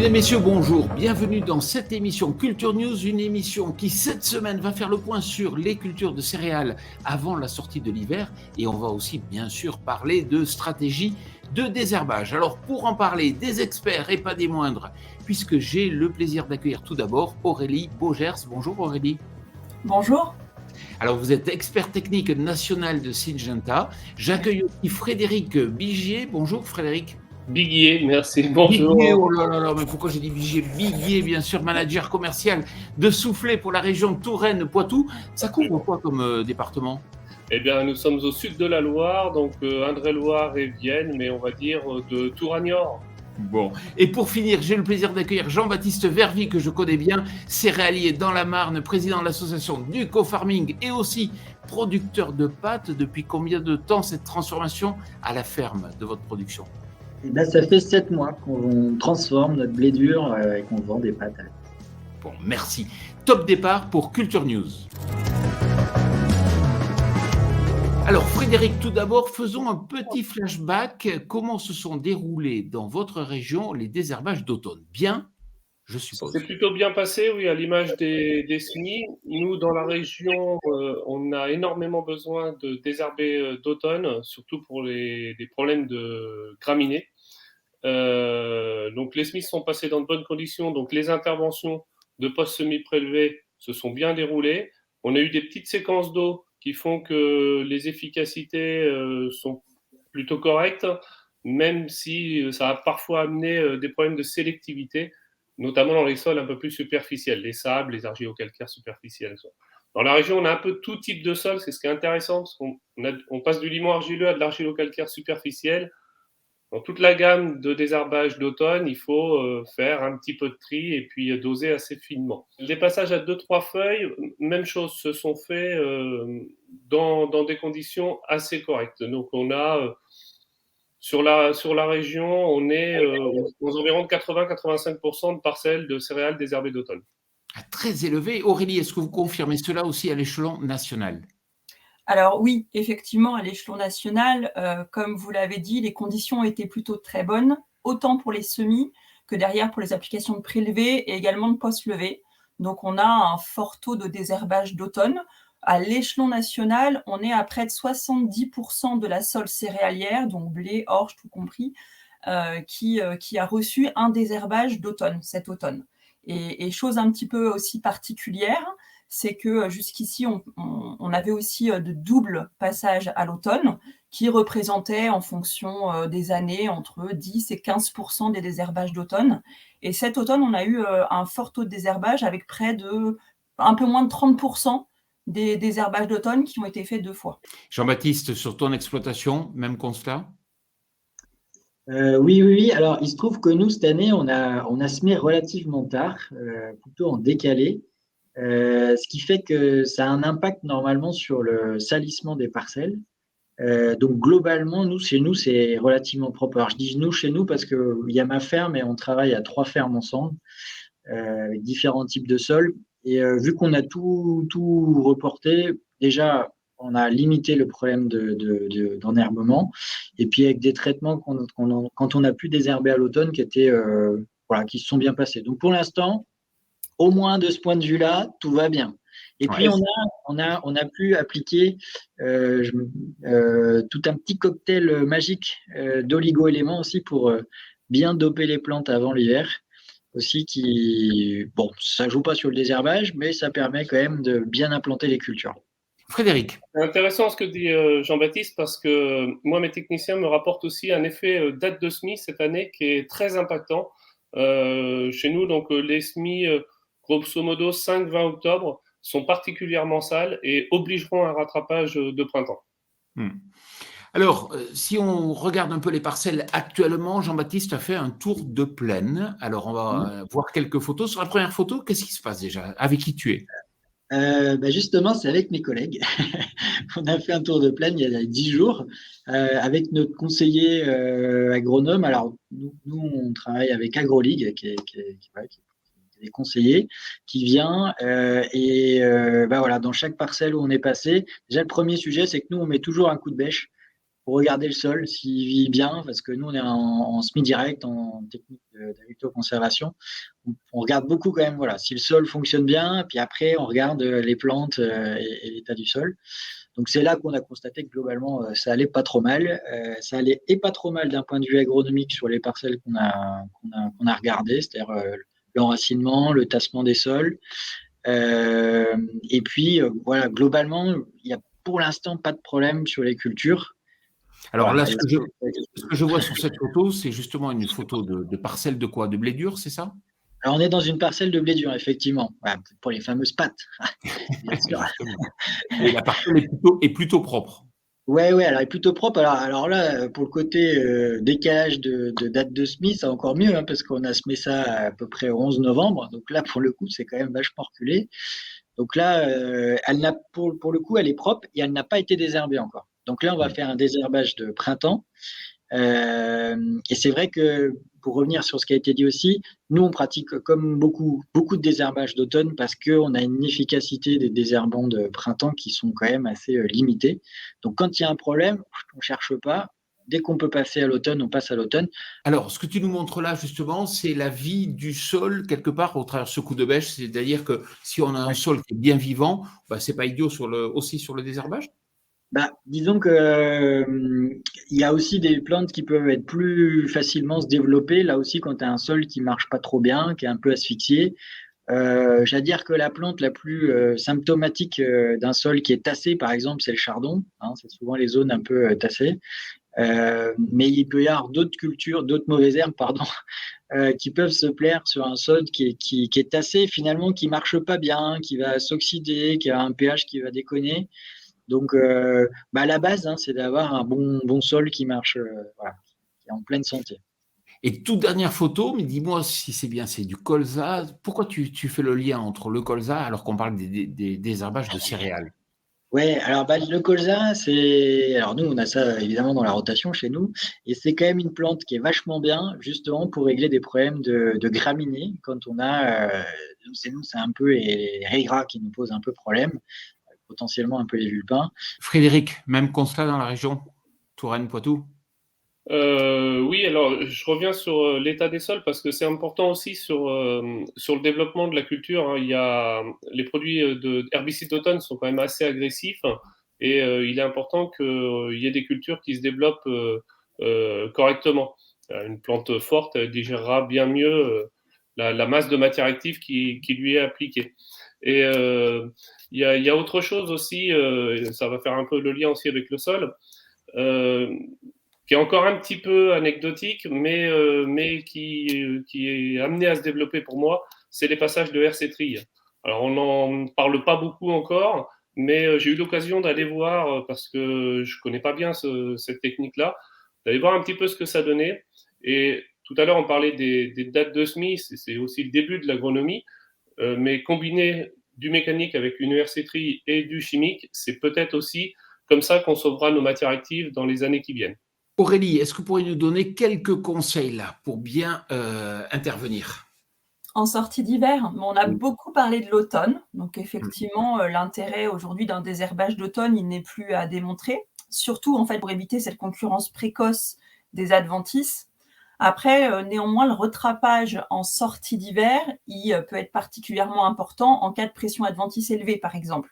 Mesdames, Messieurs, bonjour. Bienvenue dans cette émission Culture News, une émission qui, cette semaine, va faire le point sur les cultures de céréales avant la sortie de l'hiver. Et on va aussi, bien sûr, parler de stratégie de désherbage. Alors, pour en parler, des experts et pas des moindres, puisque j'ai le plaisir d'accueillir tout d'abord Aurélie Baugers. Bonjour Aurélie. Bonjour. Alors, vous êtes expert technique national de Syngenta. J'accueille aussi Frédéric Bigier. Bonjour Frédéric. Biguier, merci, bonjour. Biguier, oh là là, mais pourquoi j'ai dit Bigier? Biguier, bien sûr, manager commercial de Soufflé pour la région Touraine-Poitou. Ça couvre quoi comme département? Eh bien, nous sommes au sud de la Loire, donc Indre-et-Loire et Vienne, mais on va dire de Tours à Niort. Bon, et pour finir, j'ai le plaisir d'accueillir Jean-Baptiste Vervy, que je connais bien, céréalier dans la Marne, président de l'association du co-farming et aussi producteur de pâtes. Depuis combien de temps cette transformation à la ferme de votre production? Eh bien, ça fait 7 mois qu'on transforme notre blé dur et qu'on vend des pâtes. Bon, merci. Top départ pour Culture News. Alors Frédéric, tout d'abord, faisons un petit flashback. Comment se sont déroulés dans votre région les désherbages d'automne? Bien, je suppose. C'est plutôt bien passé, oui, à l'image des semis. Nous, dans la région, on a énormément besoin de désherber d'automne, surtout pour des problèmes de graminées. Donc les semis sont passés dans de bonnes conditions, donc les interventions de post-semis prélevés se sont bien déroulées. On a eu des petites séquences d'eau qui font que les efficacités sont plutôt correctes, même si ça a parfois amené des problèmes de sélectivité, notamment dans les sols un peu plus superficiels, les sables, les argilo-calcaires superficiels. Dans la région, on a un peu tout type de sol, c'est ce qui est intéressant, parce qu'on passe du limon argileux à de l'argilo-calcaire superficiel. Dans toute la gamme de désherbage d'automne, il faut faire un petit peu de tri et puis doser assez finement. Les passages à 2-3 feuilles, même chose, se sont faits dans des conditions assez correctes. Donc on a, sur la région, on est aux environs de 80-85% de parcelles de céréales désherbées d'automne. Très élevé. Aurélie, est-ce que vous confirmez cela aussi à l'échelon national? Alors oui, effectivement, à l'échelon national, comme vous l'avez dit, les conditions ont été plutôt très bonnes, autant pour les semis que derrière pour les applications de prélevés et également de post-levés. Donc on a un fort taux de désherbage d'automne. À l'échelon national, on est à près de 70% de la sole céréalière, donc blé, orge, tout compris, qui a reçu un désherbage d'automne, cet automne. Et chose un petit peu aussi particulière, c'est que jusqu'ici, on avait aussi de doubles passages à l'automne qui représentaient en fonction des années entre 10 et 15% des désherbages d'automne. Et cet automne, on a eu un fort taux de désherbage avec près de un peu moins de 30% des désherbages d'automne qui ont été faits 2 fois. Jean-Baptiste, sur ton exploitation, même constat? Oui. Alors, il se trouve que nous, cette année, on a semé relativement tard, plutôt en décalé. Ce qui fait que ça a un impact normalement sur le salissement des parcelles. Donc globalement, chez nous, c'est relativement propre. Alors je dis nous chez nous parce qu'il y a ma ferme et on travaille à 3 fermes ensemble, avec différents types de sols. Et vu qu'on a tout reporté, déjà, on a limité le problème d'enherbement. Et puis avec des traitements quand on a pu désherber à l'automne qui se sont bien passés. Donc pour l'instant, au moins de ce point de vue-là, tout va bien. Et puis on a pu appliquer tout un petit cocktail magique d'oligo-éléments aussi pour bien doper les plantes avant l'hiver. Aussi ça joue pas sur le désherbage, mais ça permet quand même de bien implanter les cultures. Frédéric. C'est intéressant ce que dit Jean-Baptiste parce que moi, mes techniciens me rapportent aussi un effet date de semis cette année qui est très impactant. Chez nous, donc les semis, grosso modo 5-20 octobre, sont particulièrement sales et obligeront un rattrapage de printemps. Alors, si on regarde un peu les parcelles actuellement, Jean-Baptiste a fait un tour de plaine. Alors, on va voir quelques photos. Sur la première photo, qu'est-ce qui se passe déjà? Avec qui tu es? Justement, c'est avec mes collègues. On a fait un tour de plaine il y a 10 jours avec notre conseiller agronome. Alors, nous, on travaille avec AgroLeague, qui est des conseillers, qui vient voilà, dans chaque parcelle où on est passé. Déjà, le premier sujet, c'est que nous, on met toujours un coup de bêche pour regarder le sol, s'il vit bien, parce que nous, on est en semi-direct, en technique d'agriculture-conservation. On regarde beaucoup quand même, voilà, si le sol fonctionne bien, puis après, on regarde les plantes et l'état du sol. Donc, c'est là qu'on a constaté que globalement, ça allait pas trop mal. Ça allait et pas trop mal d'un point de vue agronomique sur les parcelles qu'on a regardées, c'est-à-dire l'enracinement, le tassement des sols. Et puis, voilà, globalement, il y a pour l'instant pas de problème sur les cultures. Alors Voilà. là, ce que je vois sur cette photo, c'est justement une photo de parcelle de quoi? De blé dur, c'est ça? Alors, on est dans une parcelle de blé dur, effectivement. Voilà, pour les fameuses pâtes, bien sûr. Justement. Et la parcelle est plutôt propre. Ouais, ouais, alors elle est plutôt propre. Alors là, pour le côté décalage de date de semis, c'est encore mieux, hein, parce qu'on a semé ça à peu près au 11 novembre. Donc là, pour le coup, c'est quand même vachement reculé. Donc là, pour le coup, elle est propre et elle n'a pas été désherbée encore. Donc là, on va faire un désherbage de printemps. Et c'est vrai que, pour revenir sur ce qui a été dit aussi, nous, on pratique comme beaucoup de désherbage d'automne parce qu'on a une efficacité des désherbants de printemps qui sont quand même assez limitées. Donc, quand il y a un problème, on ne cherche pas. Dès qu'on peut passer à l'automne, on passe à l'automne. Alors, ce que tu nous montres là, justement, c'est la vie du sol, quelque part, au travers de ce coup de bêche. C'est-à-dire que si on a un sol qui est bien vivant, bah, c'est pas idiot aussi sur le désherbage? Bah, disons que il y a aussi des plantes qui peuvent être plus facilement se développer. Là aussi, quand tu as un sol qui marche pas trop bien, qui est un peu asphyxié, j'allais dire que la plante la plus symptomatique d'un sol qui est tassé, par exemple, c'est le chardon. Hein, c'est souvent les zones un peu tassées. Mais il peut y avoir d'autres cultures, d'autres mauvaises herbes, pardon, qui peuvent se plaire sur un sol qui est tassé, finalement, qui marche pas bien, qui va s'oxyder, qui a un pH qui va déconner. Donc, à la base, hein, c'est d'avoir un bon sol qui marche, voilà, qui est en pleine santé. Et toute dernière photo, mais dis-moi si c'est bien, c'est du colza. Pourquoi tu fais le lien entre le colza alors qu'on parle des désherbages de céréales? Ouais, alors le colza, alors nous, on a ça évidemment dans la rotation chez nous, et c'est quand même une plante qui est vachement bien, justement pour régler des problèmes de graminées. Quand on a, c'est un peu les raies qui nous posent un peu problème, potentiellement un peu les vulpins. Frédéric, même constat dans la région Touraine, Poitou? Oui, alors je reviens sur l'état des sols parce que c'est important aussi sur le développement de la culture, hein. Les produits herbicides d'automne sont quand même assez agressifs et il est important qu'il y ait des cultures qui se développent correctement. Une plante forte elle digérera bien mieux la masse de matière active qui lui est appliquée. Et il y a autre chose aussi, ça va faire un peu le lien aussi avec le sol. Euh, qui est encore un petit peu anecdotique, mais qui est amené à se développer pour moi, c'est les passages de RC-Trille. Alors, on n'en parle pas beaucoup encore, mais j'ai eu l'occasion d'aller voir, parce que je ne connais pas bien cette technique-là, d'aller voir un petit peu ce que ça donnait. Et tout à l'heure, on parlait des dates de semis, c'est aussi le début de l'agronomie, mais combiner du mécanique avec une RC-Trille et du chimique, c'est peut-être aussi comme ça qu'on sauvera nos matières actives dans les années qui viennent. Aurélie, est-ce que vous pourriez nous donner quelques conseils là pour bien intervenir? En sortie d'hiver, on a beaucoup parlé de l'automne. Donc effectivement, l'intérêt aujourd'hui d'un désherbage d'automne, il n'est plus à démontrer. Surtout en fait pour éviter cette concurrence précoce des adventices. Après, néanmoins, le rattrapage en sortie d'hiver, il peut être particulièrement important en cas de pression adventice élevée, par exemple.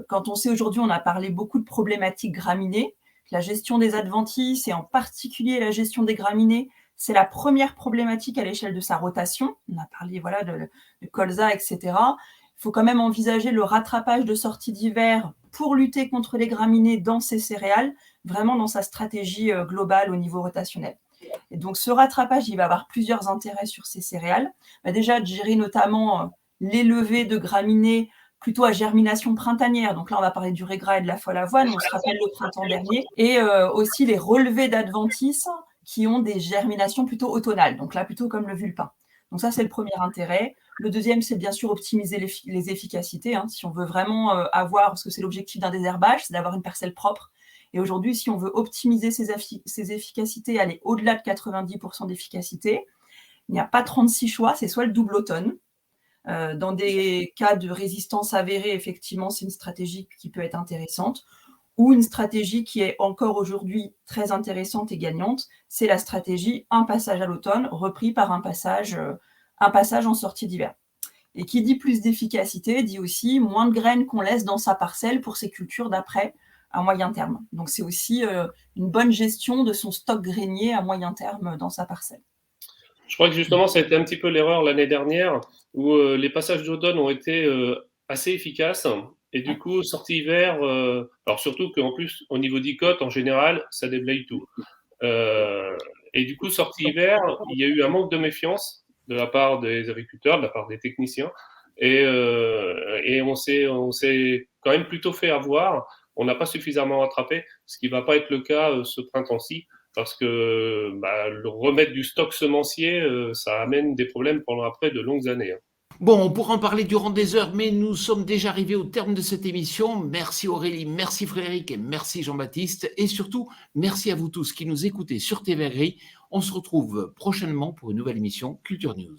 Quand on sait aujourd'hui, on a parlé beaucoup de problématiques graminées. La gestion des adventices et en particulier la gestion des graminées, c'est la première problématique à l'échelle de sa rotation. On a parlé voilà, de colza, etc. Il faut quand même envisager le rattrapage de sortie d'hiver pour lutter contre les graminées dans ces céréales, vraiment dans sa stratégie globale au niveau rotationnel. Et donc ce rattrapage, il va avoir plusieurs intérêts sur ces céréales. Déjà, de gérer notamment les levées de graminées plutôt à germination printanière. Donc là, on va parler du régras et de la folle avoine, on se rappelle le printemps dernier. Et aussi les relevés d'adventices qui ont des germinations plutôt automnales. Donc là, plutôt comme le vulpin. Donc ça, c'est le premier intérêt. Le deuxième, c'est bien sûr optimiser les efficacités. Hein, si on veut vraiment avoir, parce que c'est l'objectif d'un désherbage, c'est d'avoir une parcelle propre. Et aujourd'hui, si on veut optimiser ces efficacités, aller au-delà de 90% d'efficacité, il n'y a pas 36 choix, c'est soit le double automne. Dans des cas de résistance avérée, effectivement, c'est une stratégie qui peut être intéressante. Ou une stratégie qui est encore aujourd'hui très intéressante et gagnante, c'est la stratégie un passage à l'automne repris par un passage en sortie d'hiver. Et qui dit plus d'efficacité dit aussi moins de graines qu'on laisse dans sa parcelle pour ses cultures d'après à moyen terme. Donc c'est aussi une bonne gestion de son stock grainier à moyen terme dans sa parcelle. Je crois que justement, ça a été un petit peu l'erreur l'année dernière où les passages d'automne ont été assez efficaces. Et du coup, sortie hiver, alors surtout qu'en plus, au niveau d'ICOT, en général, ça déblaye tout. Et du coup, sortie hiver, il y a eu un manque de méfiance de la part des agriculteurs, de la part des techniciens. Et on s'est quand même plutôt fait avoir. On n'a pas suffisamment rattrapé, ce qui ne va pas être le cas ce printemps-ci, parce que le remettre du stock semencier, ça amène des problèmes pendant après de longues années. Bon, on pourra en parler durant des heures, mais nous sommes déjà arrivés au terme de cette émission. Merci Aurélie, merci Frédéric et merci Jean-Baptiste. Et surtout, merci à vous tous qui nous écoutez sur TV Agri. On se retrouve prochainement pour une nouvelle émission Culture News.